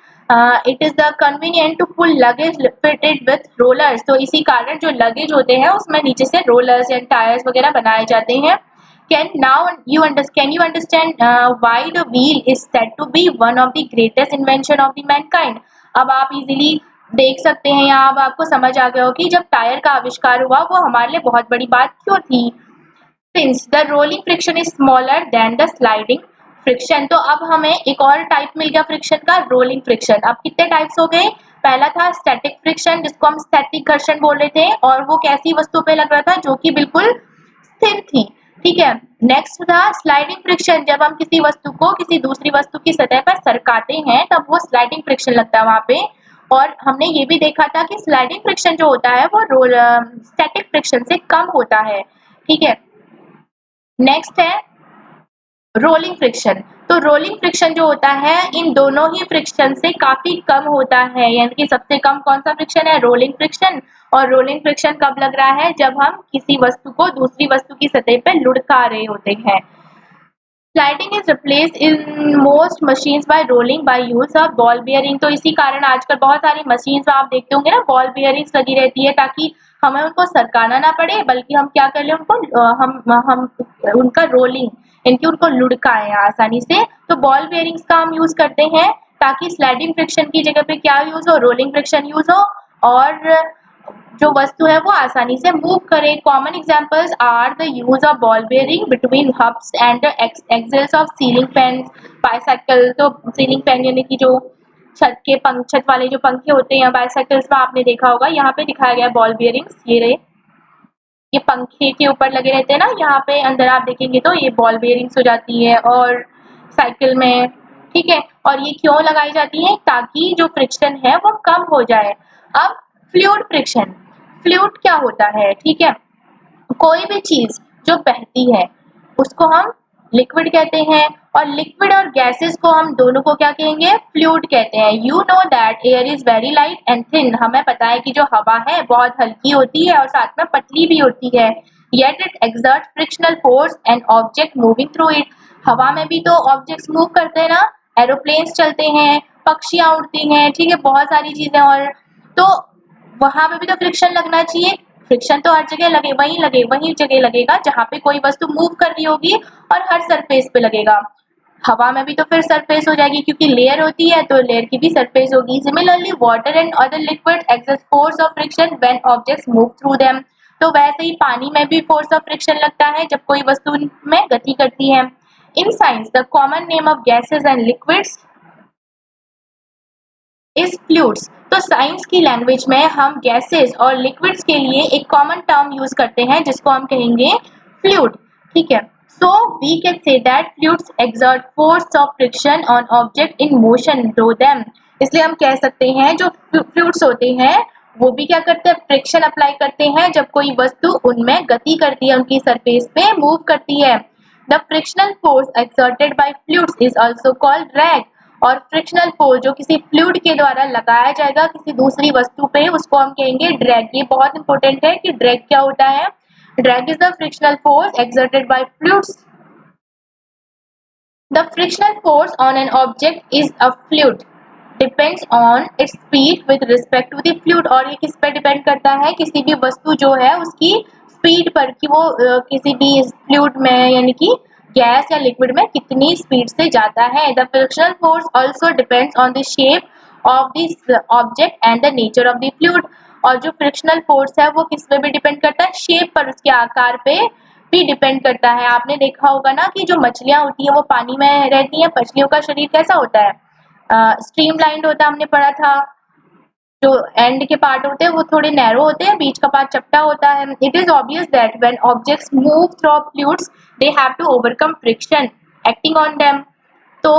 Speaker 1: it is the convenient to pull luggage fitted with rollers. तो इसी कारण जो लगेज होते हैं उसमें नीचे से रोलर्स या टायर्स वगैरह बनाए जाते हैं। Can you understand why the wheel is said to be one of the greatest invention of the mankind? अब आप इजीली देख सकते हैं, यहाँ अब आपको समझ आ गया हो कि जब टायर का आविष्कार हुआ वो हमारे लिए बहुत बड़ी बात क्यों थी। Since the rolling friction is smaller than the sliding friction, तो अब हमें एक और टाइप मिल गया फ्रिक्शन का, रोलिंग फ्रिक्शन। अब कितने टाइप्स हो गए, पहला था स्टैटिक फ्रिक्शन जिसको हम स्थैतिक घर्षण बोल रहे थे, और वो कैसी वस्तु पे लग रहा था, जो कि बिल्कुल स्थिर थी। ठीक है। नेक्स्ट था स्लाइडिंग फ्रिक्शन। जब हम किसी वस्तु को किसी दूसरी वस्तु की सतह पर सरकाते हैं तब वो स्लाइडिंग फ्रिक्शन लगता है वहां पे। और हमने ये भी देखा था कि स्लाइडिंग फ्रिक्शन जो होता है वो स्टैटिक फ्रिक्शन से कम होता है। ठीक है। नेक्स्ट है रोलिंग फ्रिक्शन। तो रोलिंग फ्रिक्शन जो होता है इन दोनों ही फ्रिक्शन से काफी कम होता है, यानी कि सबसे कम कौन सा फ्रिक्शन है, रोलिंग फ्रिक्शन। और रोलिंग फ्रिक्शन कब लग रहा है, जब हम किसी वस्तु को दूसरी वस्तु की सतह पे लुढ़का रहे होते हैं। Sliding is replaced in most machines bye rolling by use of ball bearing. तो इसी कारण आजकल बहुत सारी मशीन्स आप देखते होंगे ना, बॉल बियरिंग्स लगी रहती है ताकि हमें उनको सरकाना ना पड़े, बल्कि हम क्या कर ले उनको हम उनका रोलिंग इनकी उनको लुढ़काएं आसानी से। तो बॉल बियरिंग्स का हम यूज करते हैं ताकि स्लाइडिंग फ्रिक्शन की जगह पे क्या यूज हो, रोलिंग फ्रिक्शन यूज हो और जो वस्तु है वो आसानी से मूव करे। Common examples are the use of ball bearing between hubs and the axles of ceiling fan, bicycle. तो सीलिंग फैन यानी कि जो छत वाले जो पंखे होते हैं बाइसाइकिल्स में आपने देखा होगा, यहाँ पे दिखाया गया बॉल बेयरिंग्स। ये रहे, ये पंखे के ऊपर लगे रहते हैं ना, यहाँ पे अंदर आप देखेंगे तो ये बॉल बेयरिंग्स हो जाती है और साइकिल में। ठीक है। और ये क्यों लगाई जाती है, ताकि जो फ्रिक्शन है वो कम हो जाए। अब फ्लूइड फ्रिक्शन, फ्लूइड क्या होता है, ठीक है, कोई भी चीज जो बहती है उसको हम लिक्विड कहते हैं, और लिक्विड और गैसेस को हम दोनों को क्या कहेंगे, फ्लूइड कहते हैं। You know that air is very light and thin. हमें पता है कि जो हवा है बहुत हल्की होती है और साथ में पतली भी होती है। Yet it exert frictional force and object moving through it. हवा में भी तो ऑब्जेक्ट्स मूव करते हैं ना, एरोप्लेन्स चलते हैं, पक्षियां उड़ती हैं, ठीक है, बहुत सारी चीजें। और तो वहां पे भी तो फ्रिक्शन लगना चाहिए। फ्रिक्शन तो हर जगह लगे, वही जगह लगेगा जहां पे कोई वस्तु मूव कर रही होगी, और हर सरफेस पे लगेगा। हवा में भी तो फिर सरफेस हो जाएगी, क्योंकि लेयर होती है तो लेयर की भी सरफेस होगी। Similarly water and other liquid exert force of friction when objects move through them. तो वैसे ही पानी में भी फोर्स ऑफ फ्रिक्शन लगता है जब कोई वस्तु में गति करती है। In science the common name of gases and liquids is fluids. तो साइंस की लैंग्वेज में हम गैसेस और लिक्विड्स के लिए एक कॉमन टर्म यूज करते हैं जिसको हम कहेंगे फ्लूइड। ठीक है। So we can say that fluids exert force of friction on object in motion through them. इसलिए हम कह सकते हैं जो फ्लूइड्स होते हैं वो भी क्या करते हैं, फ्रिक्शन अप्लाई करते हैं जब कोई वस्तु उनमें गति करती है, उनकी सरफेस पे मूव करती है। The frictional force exerted by fluids is also called drag. और फ्रिक्शनल फोर्स जो किसी फ्लूइड के द्वारा लगाया जाएगा किसी दूसरी वस्तु पे, उसको हम कहेंगे ड्रैग। ये बहुत इंपॉर्टेंट है कि ड्रैग क्या होता है। Drag is the frictional force exerted by fluids. The frictional force on an object is a fluid depends on its speed with respect to the fluid। और ये किस पर डिपेंड करता है, किसी भी वस्तु जो है उसकी स्पीड पर, कि वो किसी भी फ्लूइड में यानी कि गैस या लिक्विड में कितनी स्पीड से जाता है। The frictional force also depends on the shape of this object and the nature of the fluid. और जो फ्रिक्शनल फोर्स है वो किस पे भी डिपेंड करता है, शेप पर, उसके आकार पे भी डिपेंड करता है। आपने देखा होगा ना कि जो मछलियां होती है वो पानी में रहती हैं, मछलियों का शरीर कैसा होता है, स्ट्रीमलाइंड होता है, हमने पढ़ा था। जो एंड के पार्ट होते हैं वो थोड़े नैरो होते हैं, बीच का पार्ट चपटा होता है। It is obvious that when objects move through fluids they have to overcome friction acting on them. तो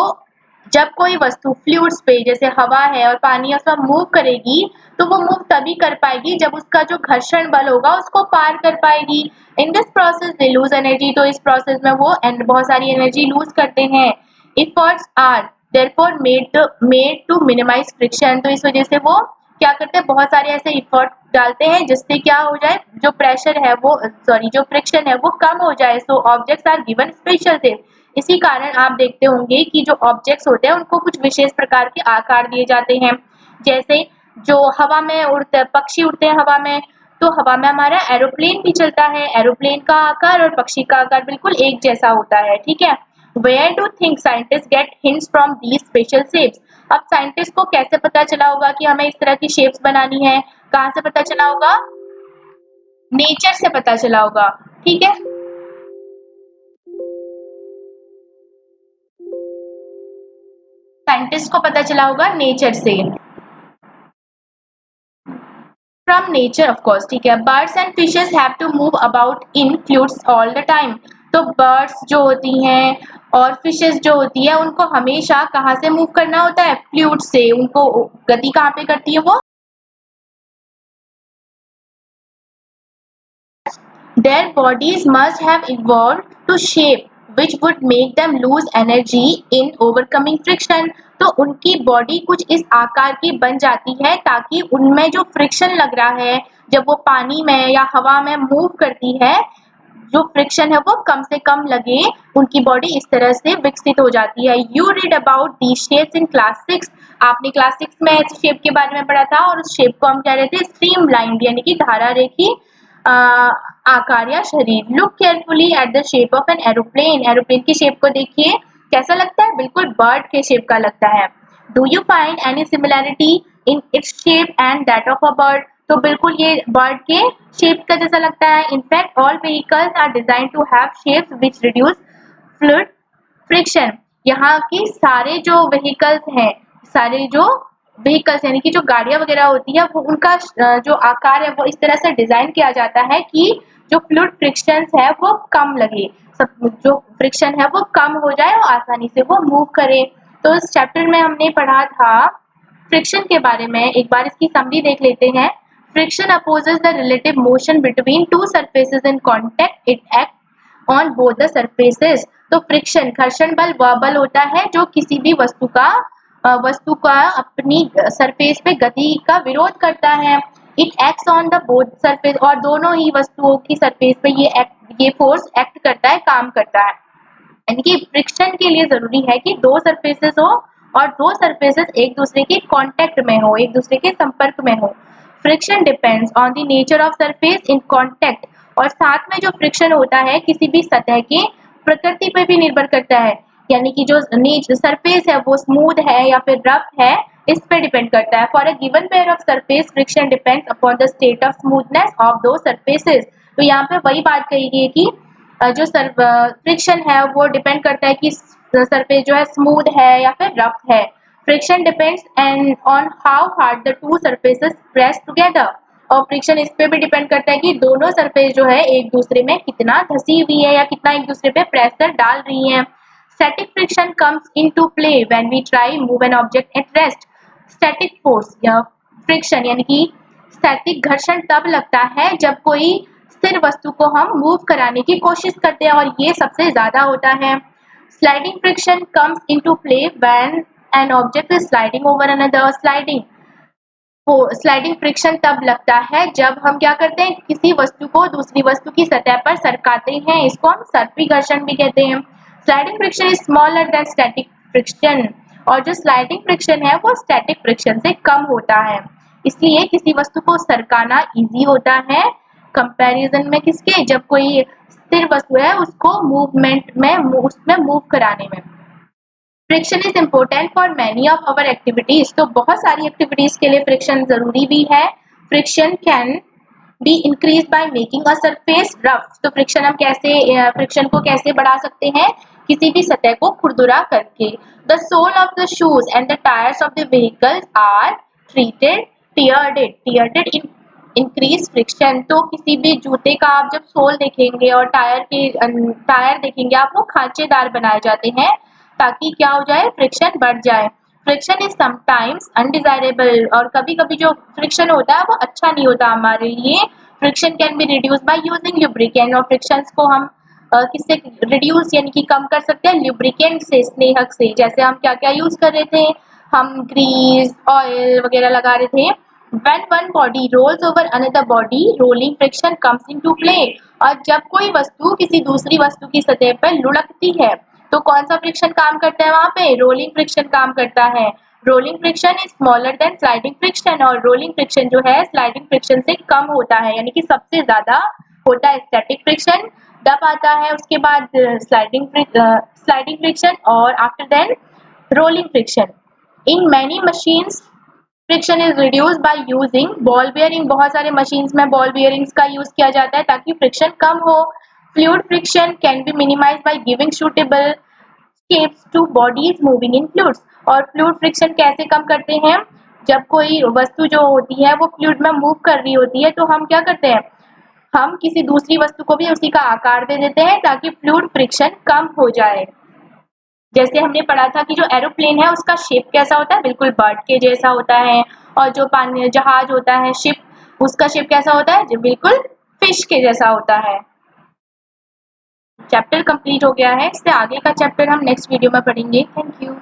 Speaker 1: जब कोई वस्तु फ्लूइड्स पे जैसे हवा है और पानी है उसमें मूव करेगी तो वो मूव तभी कर पाएगी जब उसका जो घर्षण बल होगा उसको पार कर पाएगी। In this process they lose energy. तो इस प्रोसेस में वो बहुत सारी एनर्जी लूज करते हैं। Efforts are therefore made to minimize friction. तो इस वजह से वो क्या करते हैं, बहुत सारे ऐसे इफर्ट डालते हैं जिससे क्या हो जाए, जो प्रेशर है वो जो फ्रिक्शन है वो कम हो जाए। So objects are given special shape. इसी कारण आप देखते होंगे कि जो ऑब्जेक्ट्स होते हैं उनको कुछ विशेष प्रकार के आकार दिए जाते हैं। जैसे जो हवा में उड़ते पक्षी उड़ते हैं हवा में, तो हवा में हमारा एरोप्लेन भी चलता है। एरोप्लेन का आकार और पक्षी का आकार बिल्कुल एक जैसा होता है। ठीक है। Where do think scientist get hints from these special shapes. अब साइंटिस्ट को कैसे पता चला होगा कि हमें इस तरह की शेप्स बनानी है, कहाँ से पता चला होगा, नेचर से पता चला होगा। ठीक है। साइंटिस्ट को पता चला होगा नेचर से, फ्रॉम नेचर ऑफ कोर्स। ठीक है। Birds and fishes have to move about in fluids all the time. तो बर्ड्स जो होती हैं और फिशेस जो होती है उनको हमेशा कहाँ से मूव करना होता है, फ्लूइड से। उनको गति कहाँ पे करती है वो, their bodies must have evolved to shape which would make them lose energy in overcoming friction। तो उनकी बॉडी कुछ इस आकार की बन जाती है ताकि उनमें जो फ्रिक्शन लग रहा है जब वो पानी में या हवा में मूव करती है, जो फ्रिक्शन है वो कम से कम लगे, उनकी बॉडी इस तरह से विकसित हो जाती है। You read about the shapes in class 6। आपने क्लास 6 में इस शेप के बारे में पढ़ा था और उस शेप को हम कह रहे थे स्ट्रीम लाइन्ड यानी कि धारा रेखी आकार या शरीर। Look carefully at the shape of an aeroplane. Aeroplane की शेप को देखिए, कैसा लगता है, बिल्कुल बर्ड के शेप का लगता है। Do you find any similarity in its shape and that of a bird. तो बिल्कुल ये बर्ड के शेप का जैसा लगता है। In fact all vehicles are design to have shapes which reduce fluid friction. यहाँ की सारे जो व्हीकल्स हैं, सारे जो व्हीकल्स यानी कि जो गाड़ियां वगैरह होती है वो उनका जो आकार है वो इस तरह से डिजाइन किया जाता है कि जो फ्लूइड फ्रिक्शन है वो कम लगे, जो फ्रिक्शन है वो कम हो जाए और आसानी से वो मूव करे। तो इस चैप्टर में हमने पढ़ा था फ्रिक्शन के बारे में। एक बार इसकी समरी देख लेते हैं। Friction opposes the relative motion between two surfaces in contact, it act on both the surfaces. तो फ्रिक्शन घर्षण बल वह बल होता है जो किसी भी वस्तु का अपनी सरफेस पे गति का विरोध करता है। It acts on the both surface, और दोनों ही वस्तुओं की सरफेस पे ये फोर्स एक्ट करता है, काम करता है। यानी कि फ्रिक्शन के लिए जरूरी है कि दो सरफेसेस हो और दो सरफेसेस एक दूसरे के कांटेक्ट में हो, एक दूसरे के संपर्क में हो। Friction depends on the nature of surface in contact, और साथ में जो फ्रिक्शन होता है किसी भी सतह के प्रकृति पर भी निर्भर करता है। यानी कि जो सरफेस है वो स्मूथ है या फिर रफ है, इस पे डिपेंड करता है। For a given pair of surface friction depends upon the state of smoothness of दो सरफेसेस। तो यहाँ पे वही बात कही गई है कि जो फ्रिक्शन है वो डिपेंड करता है कि सरफेस जो है स्मूथ है या फिर रफ है। Friction depends and on how hard the two surfaces press together, और फ्रिक्शन इस पे भी डिपेंड करता है कि दोनों सरफेस जो है एक दूसरे में कितना धसी हुई है या कितना एक दूसरे पे प्रेशर डाल रही है। Static friction comes into play when we try move an object at rest. Static force या फ्रिक्शन यानी कि स्थैतिक घर्षण तब लगता है जब कोई स्थिर वस्तु को हम मूव कराने की कोशिश करते हैं, और ये सबसे ज्यादा होता है। Sliding friction comes into play when an object is sliding over another. Sliding friction तब लगता है जब हम क्या करते हैं, किसी वस्तु को दूसरी वस्तु की सतह पर सरकाते हैं, इसको हम सर्पी घर्षण भी कहते हैं। Sliding friction is smaller than static friction, और जो स्लाइडिंग फ्रिक्शन है वो स्टैटिक फ्रिक्शन से कम होता है। इसलिए किसी वस्तु को सरकाना इजी होता है कंपैरिजन में किसके, जब कोई स्थिर वस्तु है उसको मूवमेंट में उसमें मूव कराने में। Friction is important for many of our activities. तो बहुत सारी एक्टिविटीज के लिए फ्रिक्शन जरूरी भी है। Friction can be increase by making a surface rough. तो फ्रिक्शन को कैसे बढ़ा सकते हैं, किसी भी सतह को खुरदुरा करके। The sole of the shoes and the tyres of the vehicles are treaded in increase friction. तो किसी भी जूते का आप जब सोल देखेंगे और टायर देखेंगे आप, वो खांचेदार बनाए जाते हैं ताकि क्या हो जाए, फ्रिक्शन बढ़ जाए। फ्रिक्शन इज समटाइम्स अनडिजायरेबल, और कभी कभी जो फ्रिक्शन होता है वो अच्छा नहीं होता हमारे लिए। Friction can be reduce by using lubricant, और फ्रिक्शंस को हम किससे रिड्यूस यानी कि कम कर सकते हैं, लुब्रिकेंट से, स्नेहक से। जैसे हम क्या क्या यूज कर रहे थे, हम ग्रीस ऑयल वगैरह लगा रहे थे। When one body rolls over another body, rolling friction comes into play। और जब कोई वस्तु किसी दूसरी वस्तु की सतह पर लुढ़कती है तो कौन सा फ्रिक्शन काम करता है वहां पे, रोलिंग फ्रिक्शन काम करता है। Rolling friction is smaller than sliding friction, और रोलिंग फ्रिक्शन जो है स्लाइडिंग फ्रिक्शन से कम होता है, यानी कि सबसे ज्यादा होता है स्टैटिक फ्रिक्शन, तब आता है उसके बाद स्लाइडिंग फ्रिक्शन, और after then rolling friction. In many machines friction is reduce by using ball bearing. बहुत सारे मशीन्स में बॉल बेयरिंग्स का यूज किया जाता है ताकि फ्रिक्शन कम हो। Fluid friction can be minimize by giving suitable shapes to bodies moving in fluids. और फ्लूइड फ्रिक्शन कैसे कम करते हैं, जब कोई वस्तु जो होती है वो फ्लूइड में मूव कर रही होती है तो हम क्या करते हैं, हम किसी दूसरी वस्तु को भी उसी का आकार दे देते हैं ताकि फ्लूइड फ्रिक्शन कम हो जाए। जैसे हमने पढ़ा था कि जो एरोप्लेन है उसका शेप कैसा होता है, बिल्कुल बर्ड के जैसा होता है, और जो पानी जहाज होता है शिप, उसका शेप कैसा होता है, जो बिल्कुल फिश के जैसा होता है। चैप्टर कंप्लीट हो गया है, इससे आगे का चैप्टर हम नेक्स्ट वीडियो में पढ़ेंगे। Thank you.